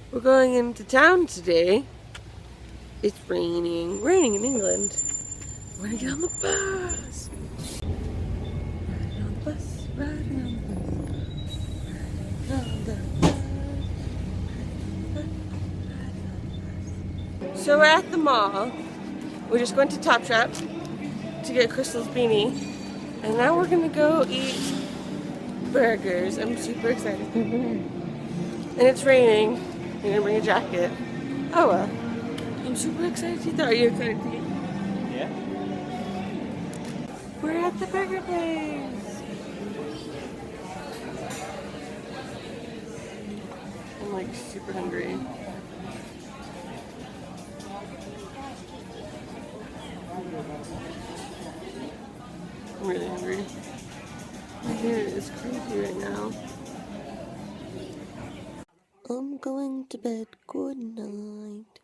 We're going into town today. It's raining. Raining in England. We're gonna get on the bus. Riding on the bus, riding on the bus, riding on the bus. So we're at the mall. We just went to Topshop to get Crystal's beanie. And now we're gonna go eat burgers. I'm super excited. And it's raining. I'm gonna bring a jacket. Oh well. I'm super excited to eat that. Are you excited to eat? Yeah. We're at the burger place. I'm like super hungry. I'm really hungry. My hair is crazy right now. I'm going to bed. Good night.